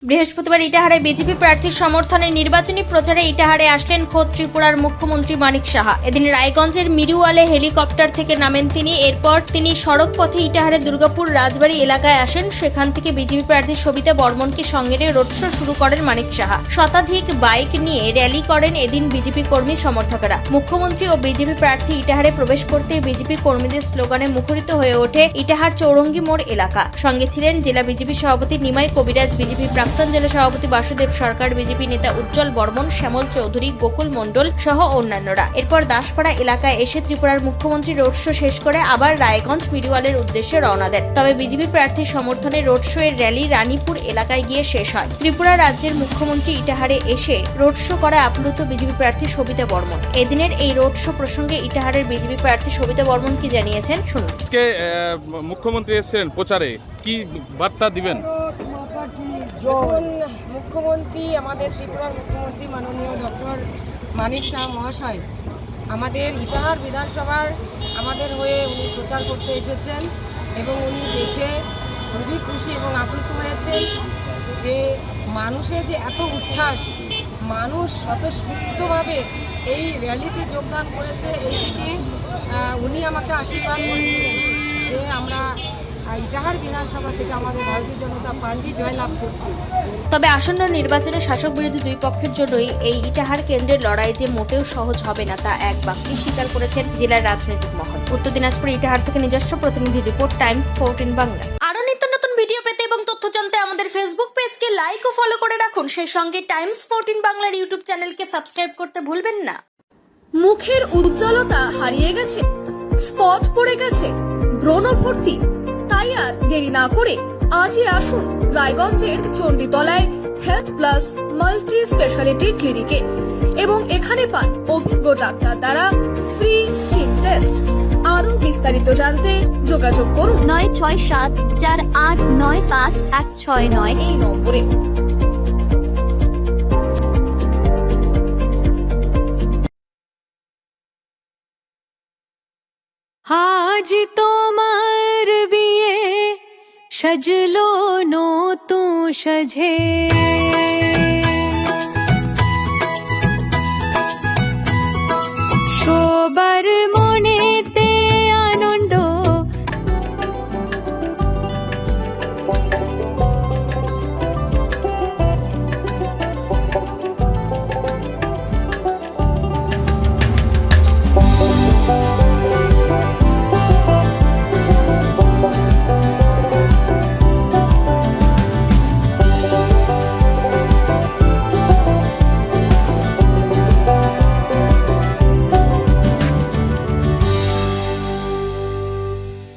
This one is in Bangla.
বৃহস্পতিবার ইটাহারে বিজেপি প্রার্থীর সমর্থনে নির্বাচনী প্রচারে ইটাহারে আসলেন খোদ ত্রিপুরার মুখ্যমন্ত্রী মানিক সাহা। এদিন রায়গঞ্জের মিরুয়ালে হেলিকপ্টার থেকে নামেন তিনি। এরপর তিনি সড়ক পথে ইটাহারে দুর্গাপুর রাজবাড়ী এলাকায় আসেন। সেখান থেকে বিজেপি প্রার্থী সবিতা বর্মনকে সঙ্গে নিয়ে রোড শো শুরু করেন মানিক সাহা। শতাধিক বাইক নিয়ে র্যালি করেন এদিন বিজেপি কর্মী সমর্থকেরা। মুখ্যমন্ত্রী ও বিজেপি প্রার্থী ইটাহারে প্রবেশ করতে বিজেপি কর্মীদের স্লোগানে মুখরিত হয়ে ওঠে ইটাহার চৌরঙ্গি মোড় এলাকা। সঙ্গে ছিলেন জেলা বিজেপি সভাপতি নিমাই কবিরাজ, বিজেপি প্রাক্তন জেলা সভাপতি বাসুদেব সরকার, বিজেপি নেতা উজ্জ্বল বর্মন, শ্যামল চৌধুরী, গোকুল মণ্ডল সহ অন্যান্যরা। এরপর দাসপাড়া এলাকায় এসে ত্রিপুরার মুখ্যমন্ত্রী রোড শো শেষ করে আবার রায়গঞ্জ মিরুয়ালের উদ্দেশ্যে রওনা দেন। তবে বিজেপি প্রার্থীর সমর্থনে রোড শো এর র্যালি রানীপুর এলাকায় গিয়ে শেষ হয়। ত্রিপুরা রাজ্যের মুখ্যমন্ত্রী ইটাহারে এসে রোড শো করে আপ্লুত বিজেপি প্রার্থী সবিতা বর্মন। এদিনের এই রোড শো প্রসঙ্গে ইটাহারের বিজেপি প্রার্থী সবিতা বর্মন কি জানিয়েছেন শুনুন। মুখ্যমন্ত্রী এসেছেন প্রচারে, কি বার্তা দিবেন? দেখুন, মুখ্যমন্ত্রী আমাদের ত্রিপুরার মুখ্যমন্ত্রী মাননীয় ডক্টর মানিক শাহ মহাশয় আমাদের ইটাহার বিধানসভার আমাদের হয়ে উনি প্রচার করতে এসেছেন এবং উনি দেখে খুবই খুশি এবং আপ্লুত হয়েছেন যে মানুষের যে এত উচ্ছ্বাস, মানুষ স্বতঃস্ফূর্তভাবে এই র্যালিতে যোগদান করেছে। এই থেকে উনি আমাকে আশীর্বাদ করে দিলেন যে আমরা ইটাহার বিধানসভা থেকে আমাদের ভারতীয় জনতা পার্টি জয়লাভ করছি। তবে আসন্ন নির্বাচনে শাসক বিরোধী দুই পক্ষের জন্যই এই ইটাহার কেন্দ্রের লড়াই যে মোটেও সহজ হবে না তা এক বাক্যে স্বীকার করেছেন জেলার রাজনৈতিক মহল। উত্তর দিনাজপুর ইটাহার থেকে নিজস্ব প্রতিনিধি রিপোর্ট, টাইমস 14 বাংলা। আরো নিত্য নতুন ভিডিও পেতে এবং তথ্য জানতে আমাদের ফেসবুক পেজকে লাইক ও ফলো করে রাখুন। সেই সঙ্গে টাইমস 14 বাংলার ইউটিউব চ্যানেলকে সাবস্ক্রাইব করতে ভুলবেন না। মুখের উজ্জ্বলতা হারিয়ে গেছে, স্পট পড়ে গেছে, ব্রণ ভর্তি, তাই আর দেরি না করে আজই আসুন রায়গঞ্জের চণ্ডীতলায় হেলথ প্লাস মাল্টি স্পেশালিটি ক্লিনিকে এবং এখানে পান অভিজ্ঞ ডাক্তার দ্বারা ফ্রি স্কিন টেস্ট। আরো বিস্তারিত জানতে যোগাযোগ করুন 9674895169 এই নম্বরে। আজ তোমার বিয়ে, সাজলো নতুন সাজে।